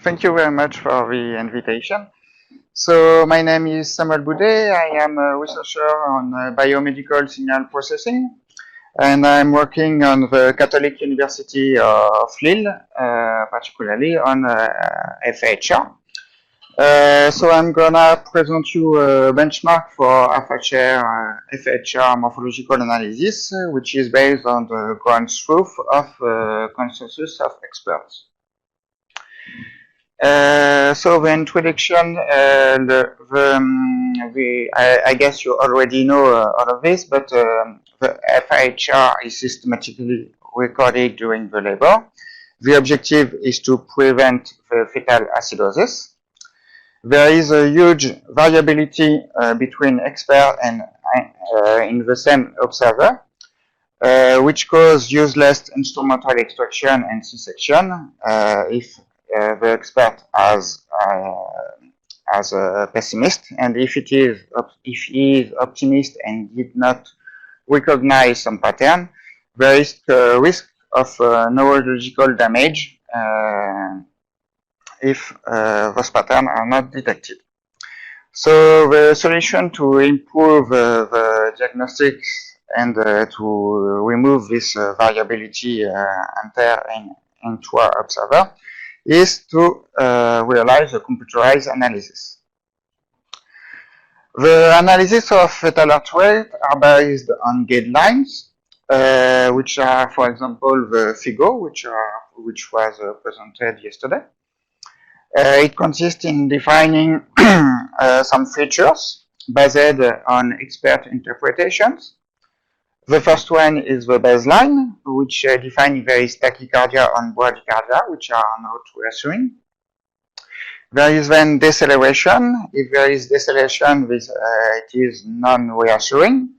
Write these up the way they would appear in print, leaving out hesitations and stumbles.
Thank you very much for the invitation. So my name is Samuel Boudet. I am a researcher on biomedical signal processing, and I'm working on the Catholic University of Lille, particularly on FHR. So I'm gonna present you a benchmark for FHR morphological analysis, which is based on the ground truth of consensus of experts. So the introduction, I guess you already know all of this, but the FHR is systematically recorded during the labor. The objective is to prevent the fetal acidosis. There is a huge variability between experts and in the same observer, which cause useless instrumental extraction and C-section if the expert as a pessimist, and if he is optimist and did not recognize some pattern, there is a risk of neurological damage if those patterns are not detected. So the solution to improve the diagnostics and to remove this variability into our observer is to realize a computerized analysis. The analysis of fetal heart rate are based on guidelines, which are, for example, the FIGO, which was presented yesterday. It consists in defining some features based on expert interpretations. The first one is the baseline, which defines if there is tachycardia or bradycardia, which are not reassuring. There is then deceleration. If there is deceleration, it is non-reassuring.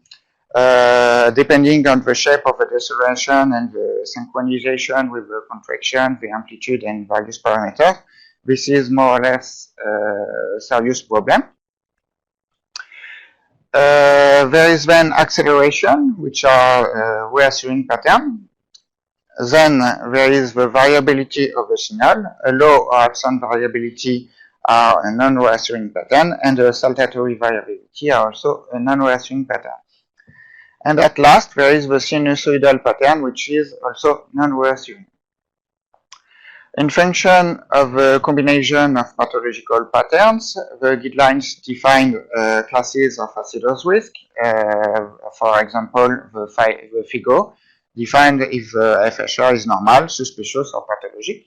Depending on the shape of the deceleration and the synchronization with the contraction, the amplitude, and various parameters, this is more or less a serious problem. There is then acceleration, which are reassuring pattern. Then there is the variability of the signal. A low or absent variability are a non-reassuring pattern, and the saltatory variability are also a non-reassuring pattern. And at last, there is the sinusoidal pattern, which is also non-reassuring. In function of the combination of pathological patterns, the guidelines define classes of acidosis risk. For example, the FIGO defined if the FHR is normal, suspicious, or pathologic.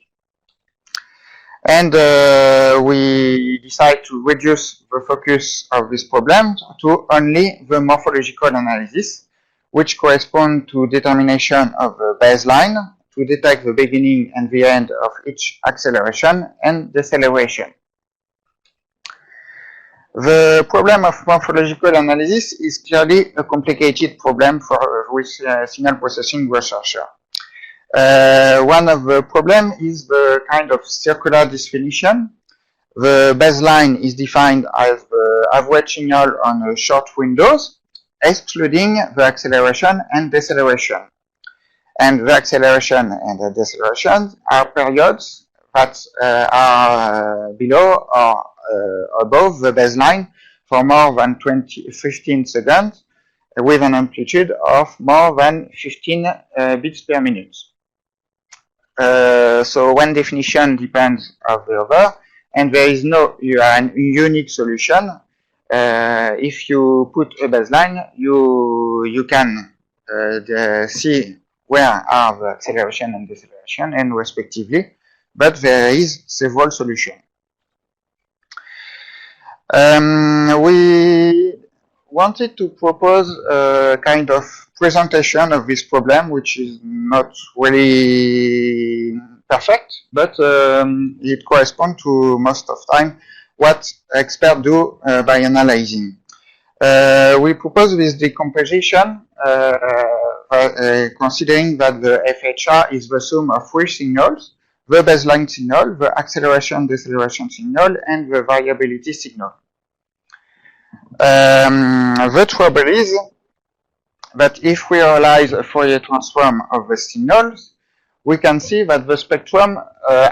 And we decide to reduce the focus of this problem to only the morphological analysis, which correspond to determination of the baseline to detect the beginning and the end of each acceleration and deceleration. The problem of morphological analysis is clearly a complicated problem for signal processing researcher. One of the problems is the kind of circular definition. The baseline is defined as the average signal on short windows, excluding the acceleration and deceleration. And the acceleration and the deceleration are periods that are below or above the baseline for more than 15 seconds with an amplitude of more than 15 beats per minute. So one definition depends on the other, and there is no unique solution. If you put a baseline, you can see where are the acceleration and deceleration, and respectively, but there is several solutions. We wanted to propose a kind of presentation of this problem, which is not really perfect, but it corresponds to most of time what experts do by analyzing. We propose this decomposition considering that the FHR is the sum of three signals: the baseline signal, the acceleration deceleration signal, and the variability signal. The trouble is that if we realize a Fourier transform of the signals, we can see that the spectrum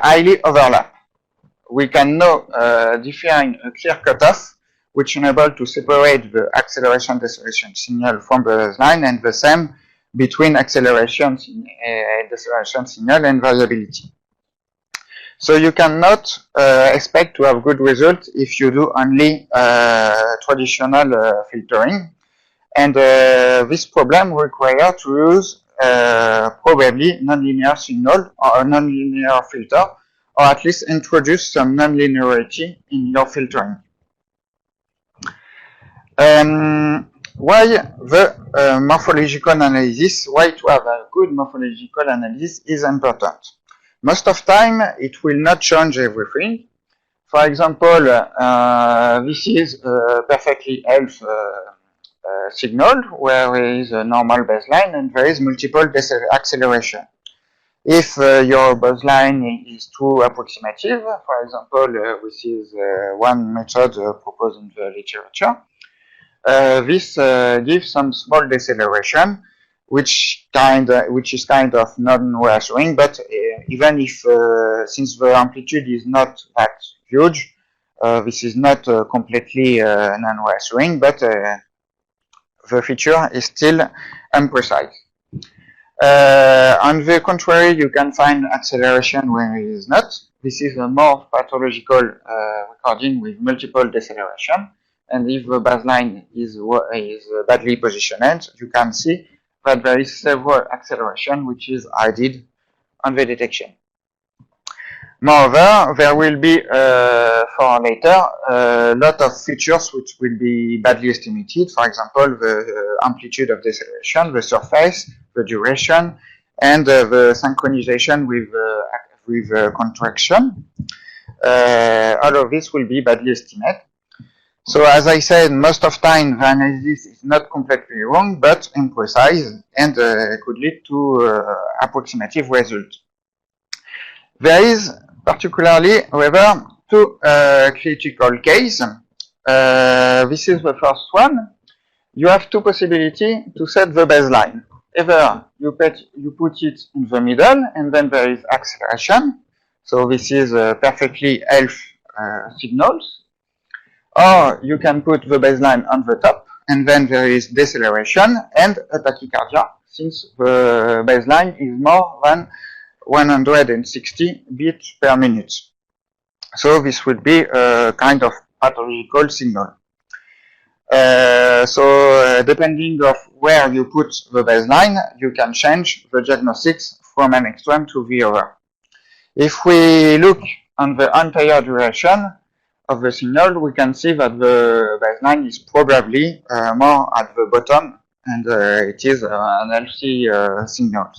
highly overlap. We can now define a clear cutoff which enable to separate the acceleration deceleration signal from the baseline, and the same between acceleration deceleration signal and variability. So you cannot expect to have good results if you do only traditional filtering, and this problem requires to use probably nonlinear signal or a nonlinear filter, or at least introduce some nonlinearity in your filtering. Why the morphological analysis, why to have a good morphological analysis is important. Most of time, it will not change everything. For example, this is a perfectly healthy signal where there is a normal baseline and there is multiple acceleration. If your baseline is too approximative, for example, this is one method proposed in the literature, this gives some small deceleration, which is kind of non-reassuring. But even if, since the amplitude is not that huge, this is not completely non-reassuring, but the feature is still imprecise. On the contrary, you can find acceleration where it is not. This is a more pathological recording with multiple deceleration. And if the baseline is badly positioned, you can see that there is several acceleration which is added on the detection. Moreover, there will be for later a lot of features which will be badly estimated. For example, the amplitude of deceleration, the surface, the duration, and the synchronization with contraction. All of this will be badly estimated. So as I said, most of time the analysis is not completely wrong, but imprecise, and could lead to approximative results. There is particularly, however, two critical cases. This is the first one. You have two possibilities to set the baseline. Either you put it in the middle, and then there is acceleration. So this is perfectly healthy signals. Or you can put the baseline on the top, and then there is deceleration and a tachycardia, since the baseline is more than 160 beats per minute. So this would be a kind of pathological signal. Depending of where you put the baseline, you can change the diagnostics from an extreme to the other. If we look on the entire duration of the signal, we can see that the baseline is probably more at the bottom, and it is an healthy signal.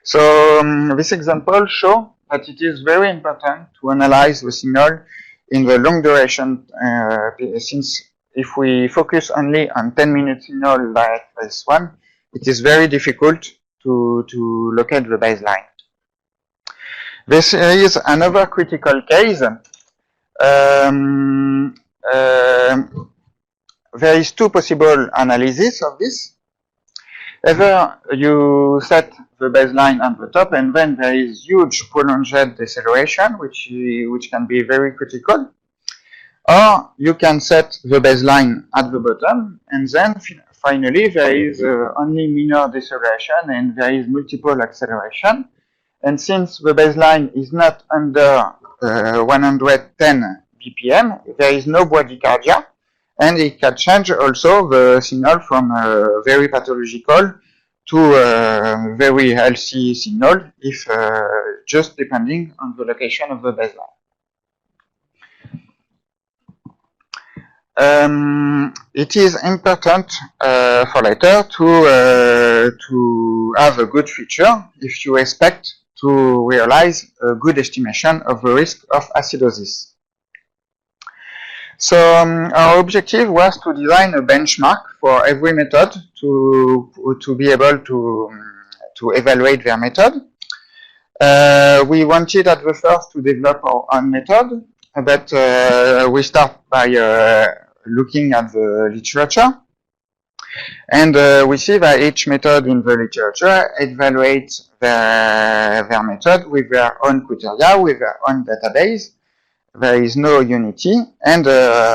So this example shows that it is very important to analyze the signal in the long duration, since if we focus only on 10-minute signal like this one, it is very difficult to locate the baseline. This is another critical case. There is two possible analyses of this. Either you set the baseline on the top, and then there is huge prolonged deceleration, which can be very critical. Or you can set the baseline at the bottom, and then finally there is only minor deceleration and there is multiple acceleration. And since the baseline is not under 110 BPM, there is no bradycardia, and it can change also the signal from very pathological to very healthy signal, if just depending on the location of the baseline. It is important for later to have a good feature if you expect to realize a good estimation of the risk of acidosis. So our objective was to design a benchmark for every method to be able to evaluate their method. We wanted at the first to develop our own method, but we start by looking at the literature. And we see that each method in the literature evaluates their method with their own criteria, with their own database. There is no unity, and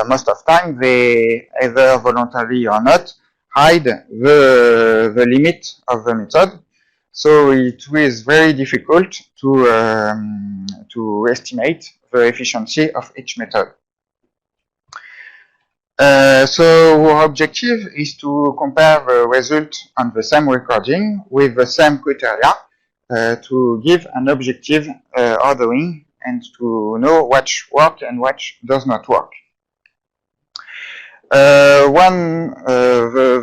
most of the time they either voluntarily or not hide the limit of the method. So it is very difficult to estimate the efficiency of each method. So our objective is to compare the result on the same recording with the same criteria to give an objective ordering and to know what works and what does not work.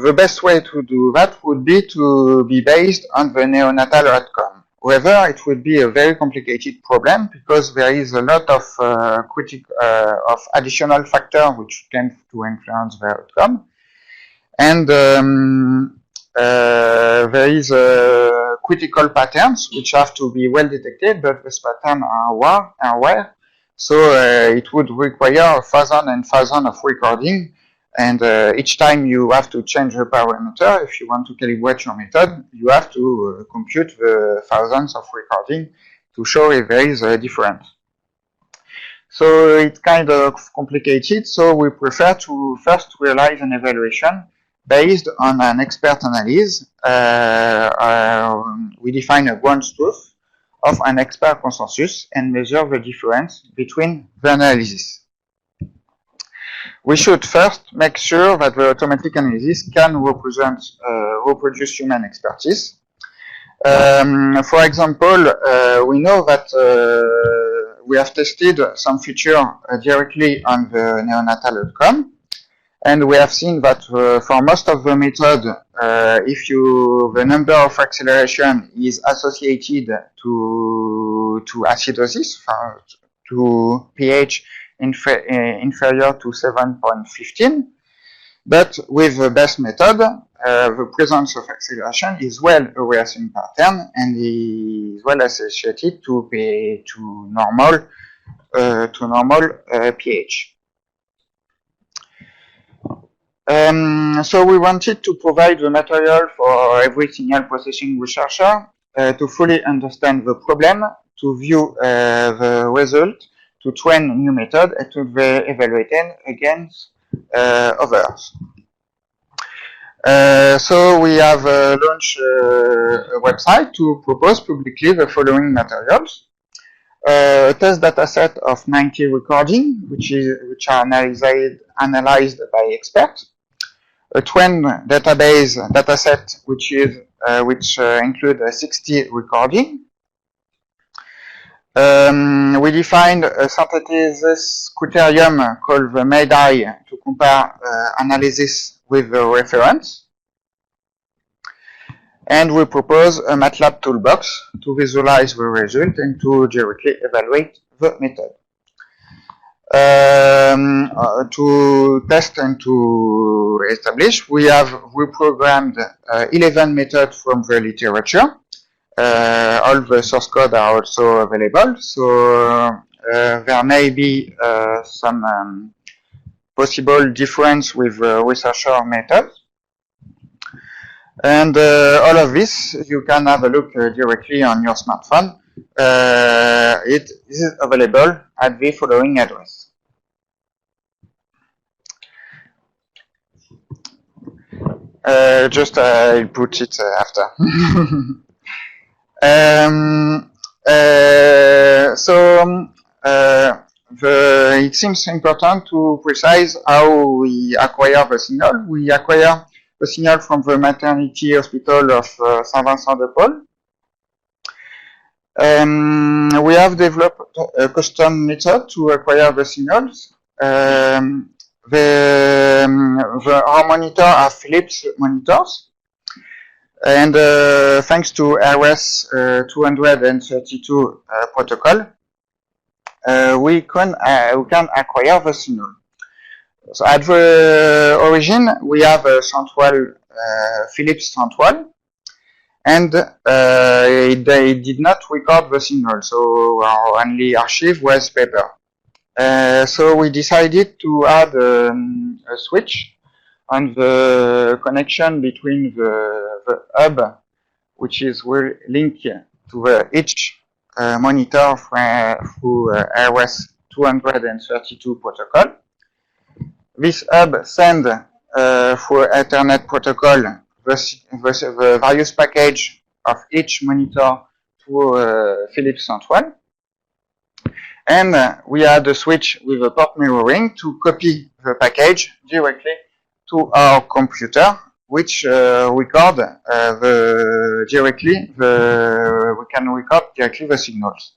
The best way to do that would be to be based on the neonatal outcome. However, it would be a very complicated problem because there is a lot of of additional factors which tend to influence the outcome, and there is critical patterns which have to be well detected, but these patterns are rare, so it would require thousands and thousands of recording. And each time you have to change the parameter, if you want to calibrate your method, you have to compute the thousands of recording to show if there is a difference. So it's kind of complicated, so we prefer to first realize an evaluation based on an expert analysis. We define a ground truth of an expert consensus and measure the difference between the analyses. We should first make sure that the automatic analysis can reproduce human expertise. For example, we know that we have tested some feature directly on the neonatal outcome, and we have seen that for most of the method, if the number of acceleration is associated to acidosis, to pH inferior to 7.15, but with the best method, the presence of acceleration is well a reaction pattern and is well associated to normal pH. So we wanted to provide the material for every signal processing researcher to fully understand the problem, to view the result, to train a new method, and to evaluate them against others. So we have launched a website to propose publicly the following materials. A test dataset of 90 recordings, which are analyzed by experts. A twin database dataset, which include 60 recordings. We defined a synthesis criterion called the MADI to compare analysis with the reference. And we propose a MATLAB toolbox to visualize the result and to directly evaluate the method. To test and to establish, we have reprogrammed 11 methods from the literature. All the source code are also available, so there may be some possible difference with researcher methods. And all of this, you can have a look directly on your smartphone. It is available at the following address. I'll put it after. It seems important to precise how we acquire the signal. We acquire the signal from the maternity hospital of Saint-Vincent-de-Paul. We have developed a custom method to acquire the signals. Our monitor are Philips monitors. And thanks to RS 232 protocol, we can acquire the signal. So at the origin, we have a central, Philips central, and it did not record the signal, so our only archive was paper. So we decided to add a switch on the connection between the hub, which is linked to each monitor through RS 232 protocol. This hub sends through Ethernet protocol the various package of each monitor to Philips Central. And we had a switch with a port mirroring to copy the package directly to our computer, which record we can record directly the signals.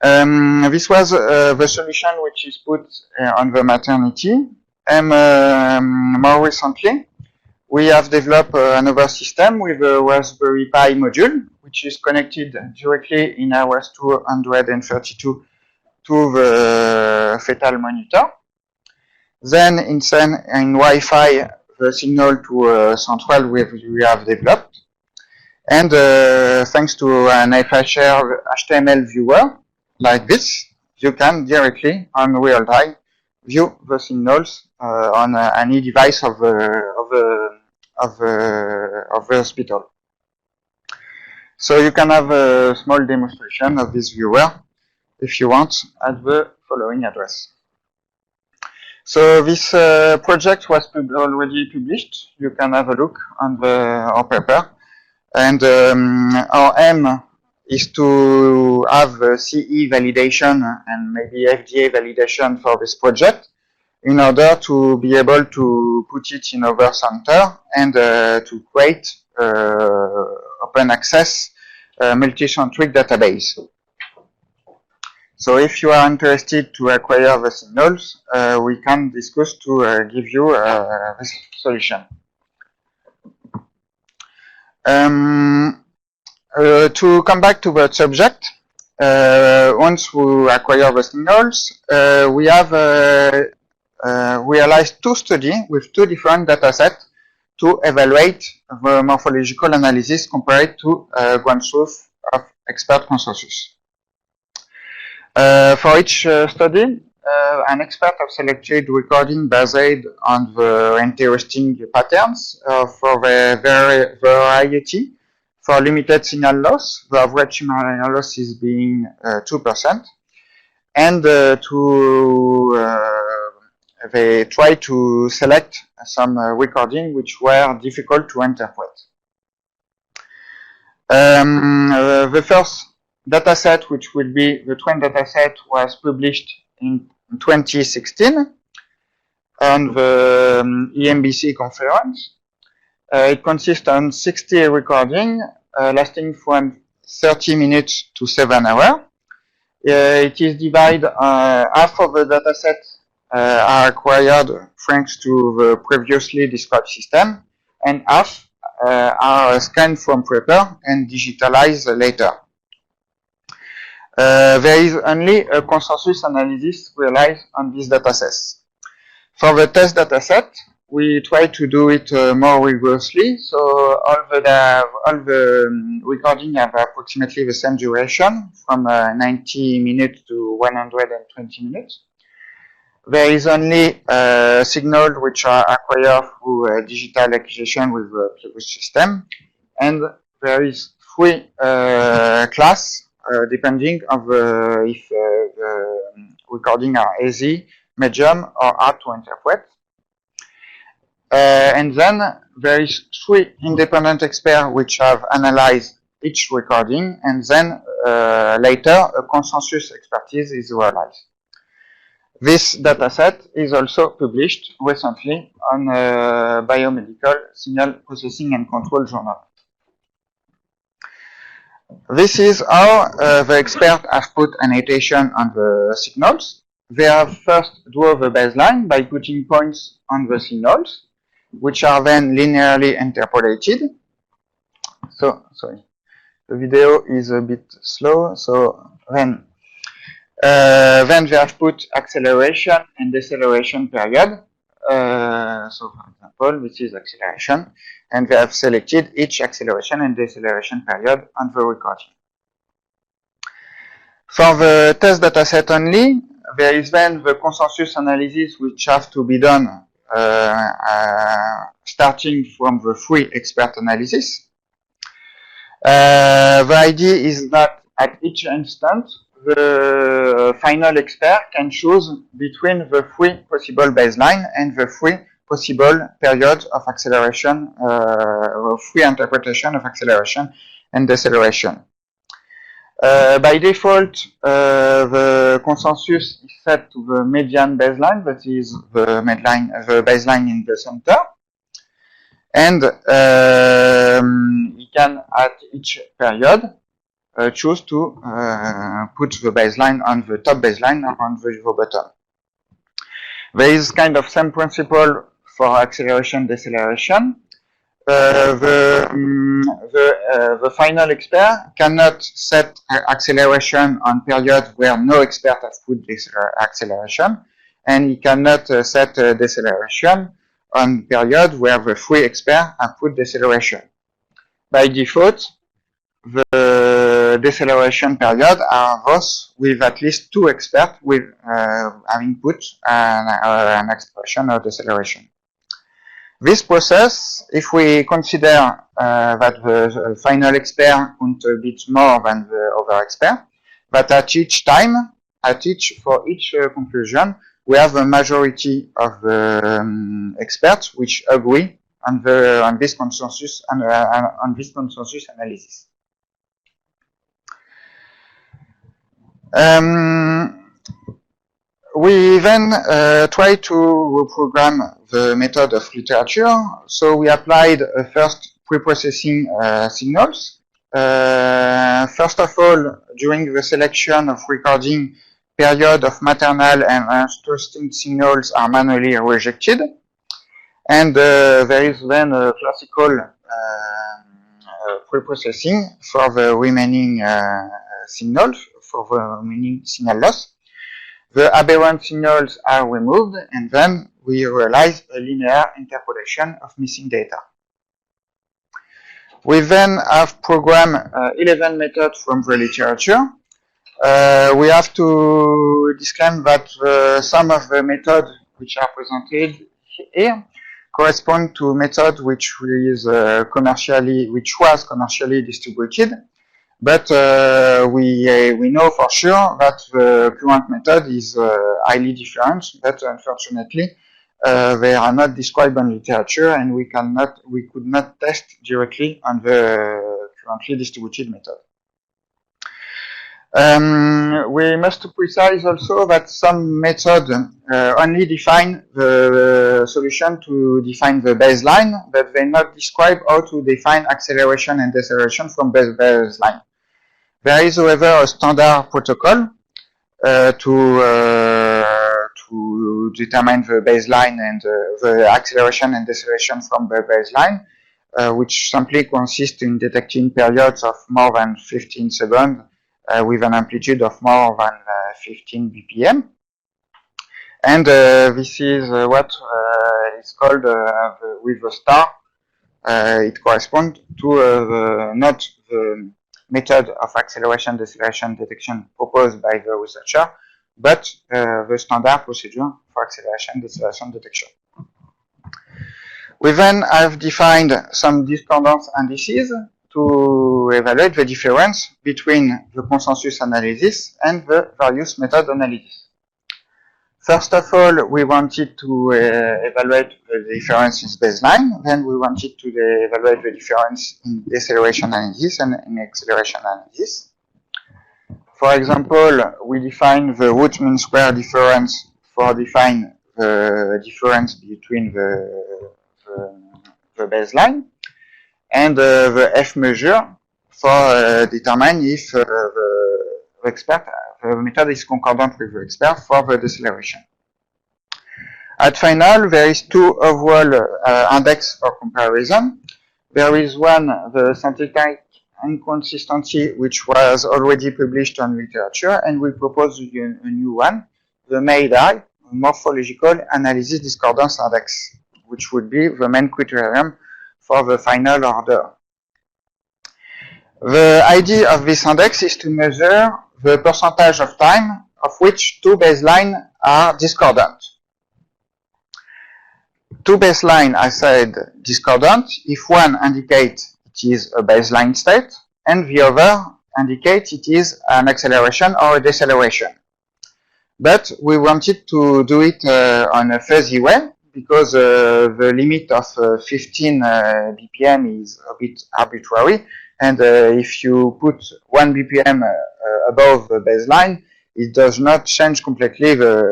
This was the solution which is put on the maternity. And more recently, we have developed another system with a Raspberry Pi module, which is connected directly in RS 232 to the fetal monitor. Then in Wi-Fi, the signal to Central we have developed. And thanks to an HTML viewer like this, you can directly on real time view the signals on any device of the hospital. So you can have a small demonstration of this viewer if you want at the following address. So this project was already published. You can have a look on our paper. And our aim is to have CE validation and maybe FDA validation for this project in order to be able to put it in our center and to create open access multi-centric database. So if you are interested to acquire the signals, we can discuss to give you this solution. To come back to the subject, once we acquire the signals, we have realized two studies with two different datasets to evaluate the morphological analysis compared to ground truth of expert consensus. For each study, an expert have selected recording based on the interesting patterns for the variety. For limited signal loss, the average signal loss is being 2%, and they try to select some recording which were difficult to interpret. The first dataset, which will be the twin dataset, was published in 2016 on the EMBC conference. It consists on 60 recordings lasting from 30 minutes to 7 hours. It is divided, half of the dataset are acquired thanks to the previously described system, and half are scanned from paper and digitalized later. There is only a consensus analysis realized on these datasets. For the test dataset, we try to do it more rigorously, so all the recordings have approximately the same duration, from 90 minutes to 120 minutes. There is only signals which are acquired through digital acquisition with the previous system, and there is 3 classes depending on if the recordings are easy, medium, or hard to interpret. And then there is 3 independent experts which have analyzed each recording, and then later a consensus expertise is realized. This dataset is also published recently on Biomedical Signal Processing and Control Journal. This is how the experts have put annotation on the signals. They have first drawn the baseline by putting points on the signals, which are then linearly interpolated. So, sorry, the video is a bit slow. So then they have put acceleration and deceleration period. So for example, this is acceleration, and they have selected each acceleration and deceleration period on the recording. For the test dataset only, there is then the consensus analysis which have to be done starting from the free expert analysis. The idea is that at each instant, the final expert can choose between the three possible baseline and the three possible periods of acceleration, free interpretation of acceleration and deceleration. By default, the consensus is set to the median baseline, that is the baseline in the center. And you can, at each period, choose to put the baseline on the top baseline or on the bottom. There is kind of same principle for acceleration, deceleration. The final expert cannot set acceleration on periods where no expert has put this acceleration, and he cannot set deceleration on periods where the three experts have put deceleration. By default, the deceleration period are those with at least two experts with having put an expression of deceleration. This process, if we consider that the final expert counts a bit more than the other expert, but at each time, for each conclusion, we have a majority of the experts which agree on this consensus analysis. We then try to reprogram the method of literature. So we applied first pre-processing signals. First of all, during the selection of recording, period of maternal and interesting signals are manually rejected. And there is then a classical pre-processing for the remaining signals, for the remaining signal loss. The aberrant signals are removed, and then we realize a linear interpolation of missing data. We then have programmed 11 methods from the literature. We have to disclaim that some of the methods which are presented here correspond to method which was commercially distributed, but we know for sure that the current method is highly different, but unfortunately they are not described in literature, and we could not test directly on the currently distributed method. We must precise also that some methods only define the solution to define the baseline, but they not describe how to define acceleration and deceleration from baseline. There is, however, a standard protocol to determine the baseline and the acceleration and deceleration from the baseline, which simply consists in detecting periods of more than 15 seconds with an amplitude of more than 15 BPM. And this is what is called with the star. It corresponds to not the method of acceleration, deceleration, detection proposed by the researcher, but the standard procedure for acceleration, deceleration, detection. We then have defined some discordance indices to evaluate the difference between the consensus analysis and the various method analysis. First of all, we wanted to evaluate the difference in baseline. Then we wanted to evaluate the difference in deceleration analysis and in acceleration analysis. For example, we define the root mean square difference for define the difference between the baseline, and the F measure for determine if the method is concordant with the expert for the deceleration. At final, there is two overall index for comparison. There is one, the scientific inconsistency, which was already published on literature, and we propose a new one, the MAIDI, morphological analysis discordance index, which would be the main criterion for the final order. The idea of this index is to measure the percentage of time of which two baselines are discordant. two baseline, I said, discordant if one indicates it is a baseline state and the other indicates it is an acceleration or a deceleration. But we wanted to do it on a fuzzy way because the limit of 15 BPM is a bit arbitrary, and if you put 1 BPM above the baseline, it does not change completely the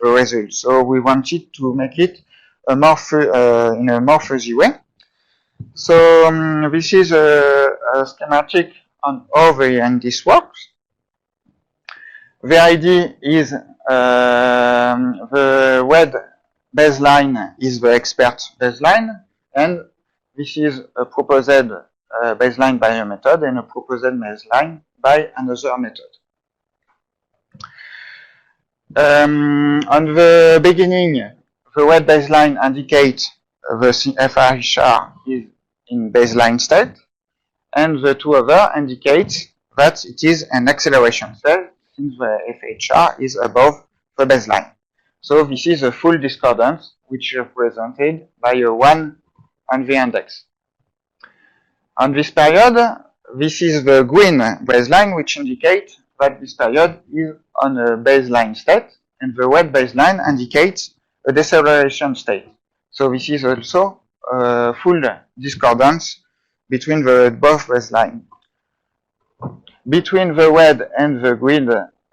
result. So we wanted to make it in a more fuzzy way. So this is a schematic on how this works. The idea is the web baseline is the expert baseline, and this is a proposed baseline by a method and a proposed baseline by another method. On the beginning, the web baseline indicates the FHR is in baseline state, and the two other indicates that it is an acceleration state since the FHR is above the baseline. So this is a full discordance, which is represented by a 1 on the index. On this period, this is the green baseline, which indicates that this period is on a baseline state, and the red baseline indicates a deceleration state. So this is also a full discordance between the both baselines. Between the red and the green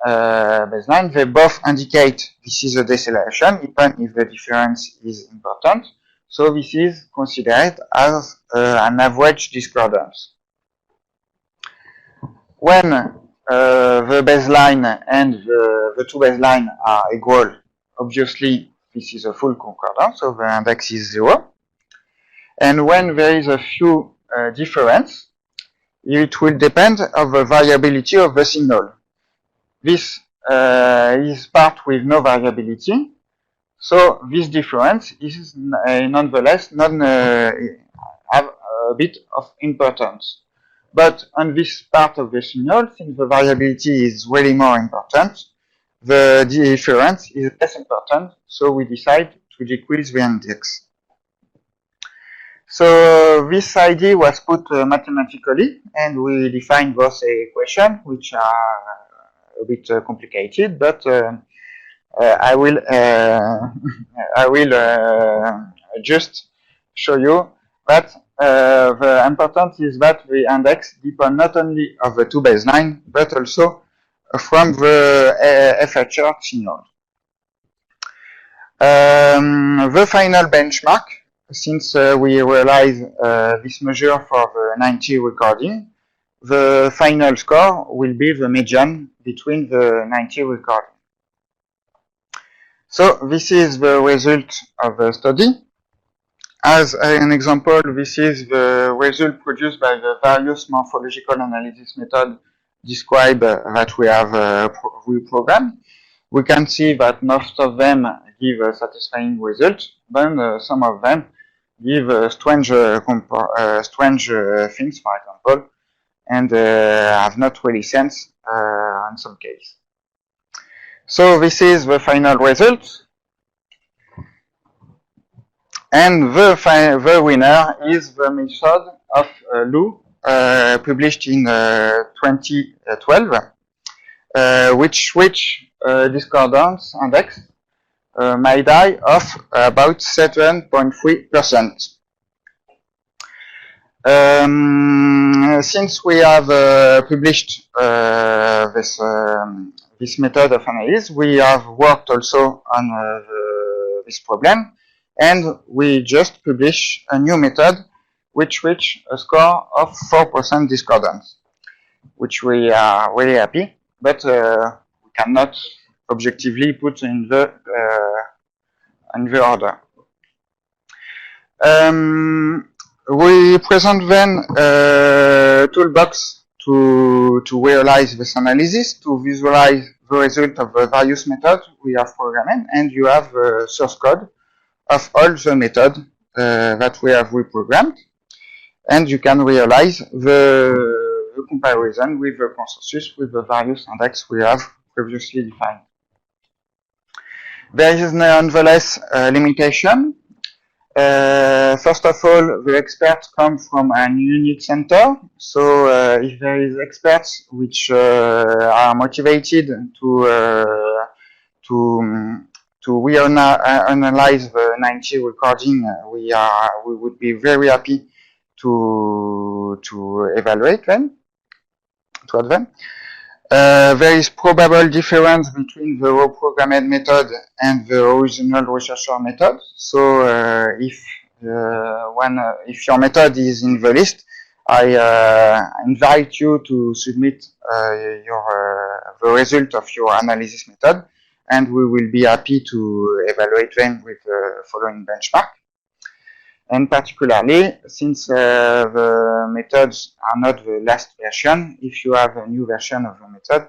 baseline, they both indicate this is a deceleration, even if the difference is important. So this is considered as an average discordance. When the baseline and the two baselines are equal, obviously this is a full concordance, so the index is 0. And when there is a few difference, it will depend on the variability of the signal. This is part with no variability, so this difference is nonetheless have a bit of importance. But on this part of the signal, since the variability is really more important, the difference is less important, so we decide to decrease the index. So this idea was put mathematically, and we defined those equations, which are a bit complicated, but I will just show you that the importance is that the index depends not only of the two baselines, but also from the FHR signal. The final benchmark, since we realize this measure for the 90 recording, the final score will be the median between the 90 recording. So this is the result of the study. As an example, this is the result produced by the various morphological analysis methods described that we have reprogrammed. We can see that most of them give a satisfying result, but some of them give strange things, for example, and have not really sense in some case. So this is the final result, and the winner is the method of Lou, published in 2012, which discordance index might die of about 7.3%. Since we have published this method of analysis, we have worked also on this problem, and we just published a new method which reached a score of 4% discordance, which we are really happy, but we cannot objectively put in the order. We present then a toolbox to realize this analysis, to visualize the result of the various methods we have programmed, and you have the source code of all the methods that we have reprogrammed, and you can realize the comparison with the consensus with the various index we have previously defined. There is nonetheless a limitation. First of all, the experts come from a unique center. So if there is experts which are motivated to analyze the 90 recording, we would be very happy to evaluate them, to add them. There is probable difference between the raw programmed method and the original researcher method. So if your method is in the list, I invite you to submit the result of your analysis method, and we will be happy to evaluate them with the following benchmark. And particularly, since the methods are not the last version, if you have a new version of the method,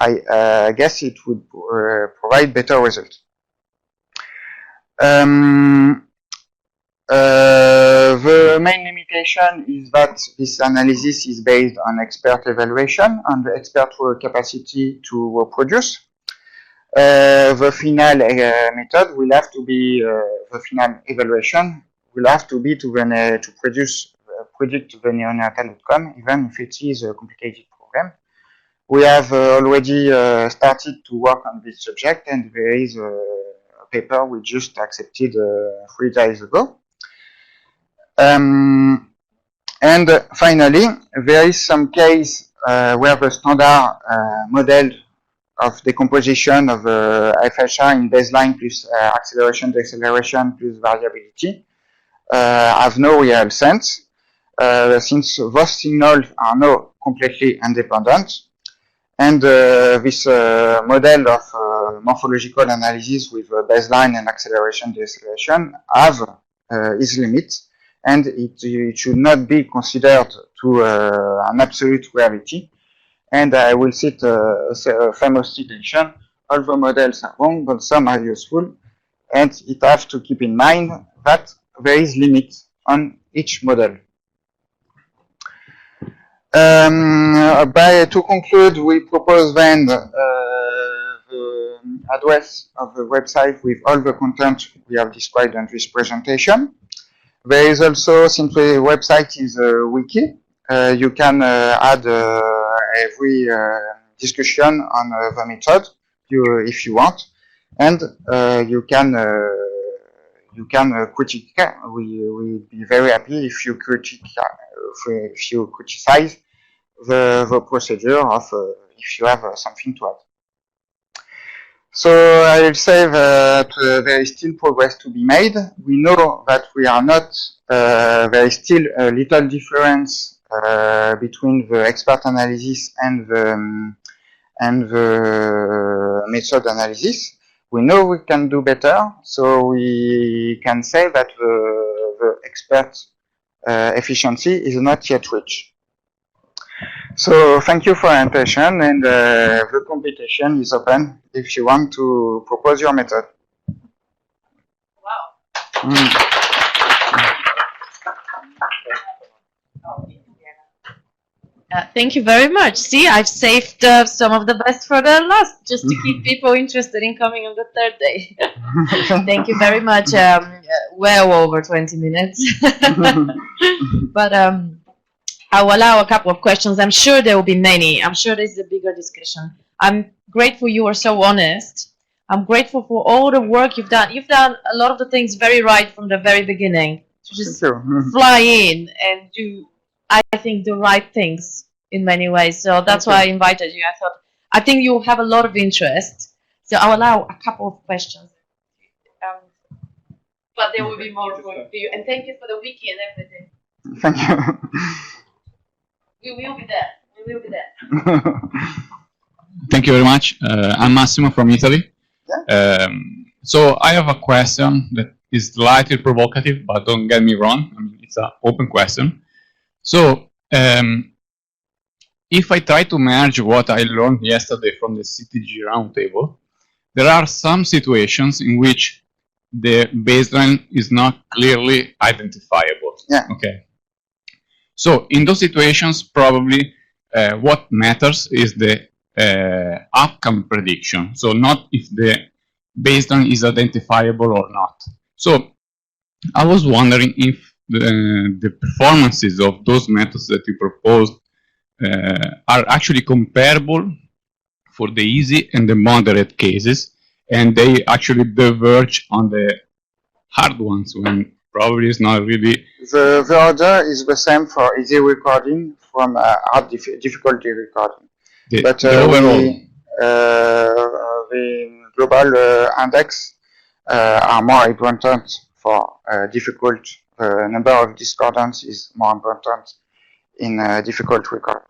I guess it would provide better results. The main limitation is that this analysis is based on expert evaluation, on the expert capacity to reproduce. The final method will have to be, the final evaluation will have to be to predict the neonatal outcome, even if it is a complicated program. We have already started to work on this subject, and there is a paper we just accepted 3 days ago. And finally, there is some case where the standard model of decomposition of FHR in baseline plus acceleration, deceleration plus variability have no real sense, since those signals are now completely independent, and this model of morphological analysis with baseline and acceleration, deceleration have its limits, and it should not be considered to an absolute reality. And I will cite a famous citation: all the models are wrong, but some are useful, and it has to keep in mind that there is limit on each model. To conclude, we propose then the address of the website with all the content we have described in this presentation. There is also, since the website is a wiki, you can add every discussion on the method if you want, and you can critique. We will be very happy if you criticize the procedure of if you have something to add. So I will say that there is still progress to be made. We know that we are not. There is still a little difference between the expert analysis and the method analysis. We know we can do better, so we can say that the expert efficiency is not yet reached. So thank you for your attention, and the competition is open if you want to propose your method. Wow. Thank you very much. See, I've saved some of the best for the last, just to keep people interested in coming on the third day. Thank you very much. Well over 20 minutes. But I will allow a couple of questions. I'm sure there will be many. I'm sure this is a bigger discussion. I'm grateful you are so honest. I'm grateful for all the work you've done. You've done a lot of the things very right from the very beginning. To just fly in and do, I think, the right things in many ways. So that's why I invited you. I think you have a lot of interest. So I'll allow a couple of questions. But there will be more for you. And thank you for the wiki and everything. Thank you. We will be there. We will be there. Thank you very much. I'm Massimo from Italy. Yeah. So I have a question that is slightly provocative, but don't get me wrong. I mean, it's an open question. So if I try to merge what I learned yesterday from the CTG roundtable, there are some situations in which the baseline is not clearly identifiable. Yeah. Okay. So in those situations, probably what matters is the outcome prediction. So not if the baseline is identifiable or not. So I was wondering if the performances of those methods that you proposed are actually comparable for the easy and the moderate cases, and they actually diverge on the hard ones when probably it's not really. The order is the same for easy recording from hard difficulty recording. But The overall. the global index are more important for difficult. The number of discordance is more important in difficult recording.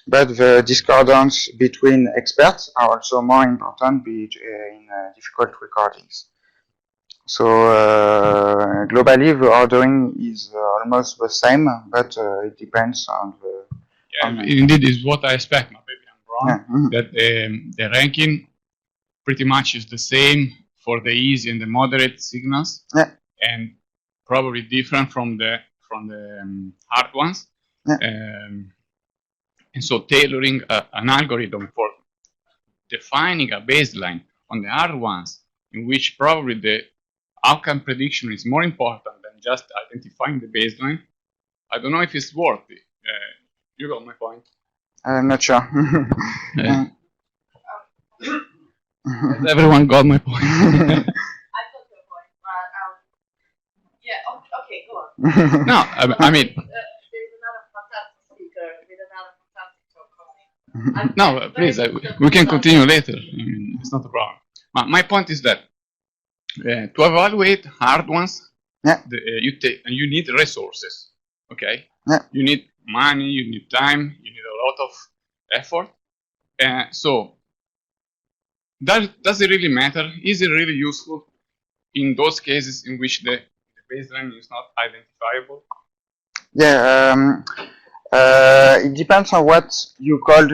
But the discordance between experts are also more important in difficult recordings. So globally, the ordering is almost the same, but it depends on the. Indeed, is what I expect. Maybe I'm wrong. That the ranking pretty much is the same for the easy and the moderate signals, and probably different from the hard ones. And so tailoring an algorithm for defining a baseline on the hard ones, in which probably the outcome prediction is more important than just identifying the baseline. I don't know if it's worth it. You got my point. I'm not sure. Everyone got my point. I got your point, but yeah, okay, go on. No, I mean. There's another fantastic speaker with another fantastic talk. No, please, we can continue later. I mean, it's not a problem. My point is that to evaluate hard ones, you need resources. Okay, you need money, you need time, you need a lot of effort. So, does it really matter? Is it really useful in those cases in which the baseline is not identifiable? Yeah, it depends on what you call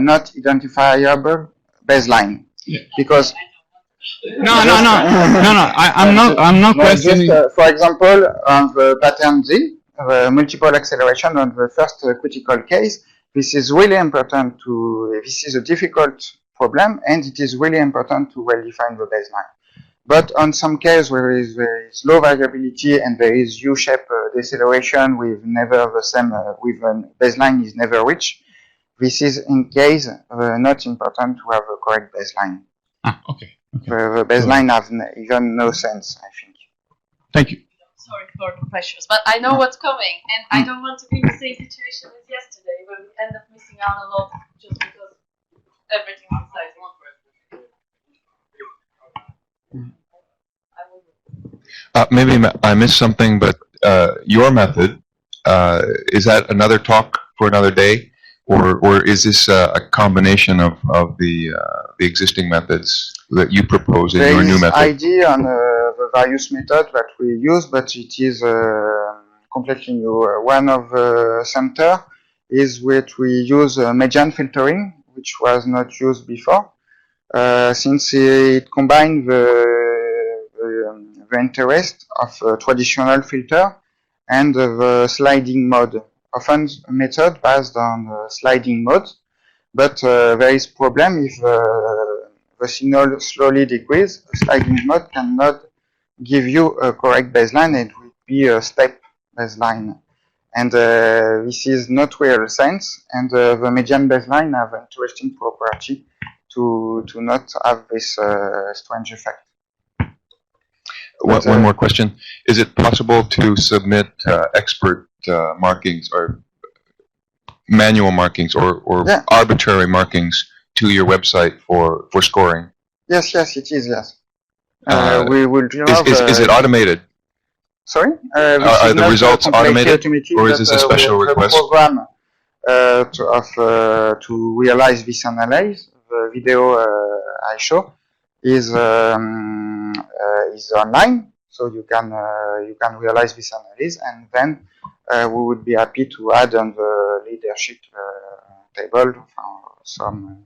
not identifiable baseline. Yeah. Because no. I'm not questioning. Just, for example, on the pattern Z, the multiple acceleration on the first critical case, this is really important to. This is a difficult problem, and it is really important to well define the baseline. But on some cases where there is low variability and there is U-shaped deceleration with never the same, with a baseline is never reached, this is in case not important to have a correct baseline. Okay. The baseline has even no sense, I think. Thank you. Sorry for the pressures, but I know what's coming, and I don't want to be in the same situation as yesterday, where we end up missing out a lot just because everything inside one person. Maybe I missed something, but your method, is that another talk for another day, or is this a combination of the existing methods that you propose in your new method? There is idea on the various methods that we use, but it is completely new. One of the center is which we use median filtering, which was not used before, since it combines the interest of traditional filter and the sliding mode. Often a method based on sliding mode, but there is problem if the signal slowly decreases. Sliding mode cannot give you a correct baseline. It would be a step baseline, and this is not real sense. And the median baseline have interesting property to not have this strange effect. One more question. Is it possible to submit expert markings or manual markings or arbitrary markings to your website for scoring? Yes, it is, yes. We will is it automated? Sorry? Are the results automated, or is this a special request? The program to realize this analysis, the video I show, is online, so you can realize this analysis, and then we would be happy to add on the leadership table some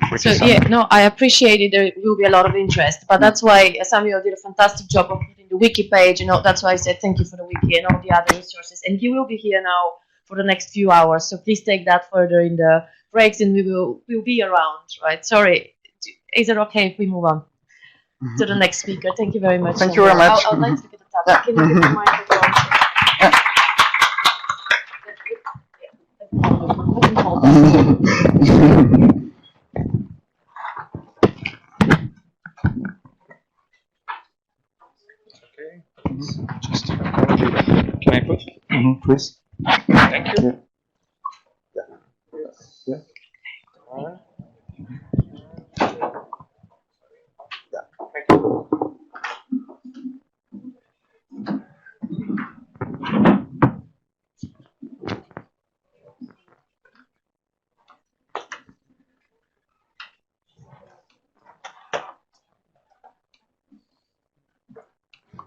criticism. So yeah, no, I appreciate it. There will be a lot of interest, but that's why Samuel did a fantastic job of putting the wiki page. That's why I said thank you for the wiki and all the other resources. And he will be here now for the next few hours. So please take that further in the breaks, and we'll be around. Right? Sorry. Is it okay if we move on to the next speaker? Thank you very much. Thank you very much. I'd like to look at the time. up. Can you get the microphone? Okay. Just can I put? Please. Thank you. Yeah. Alright.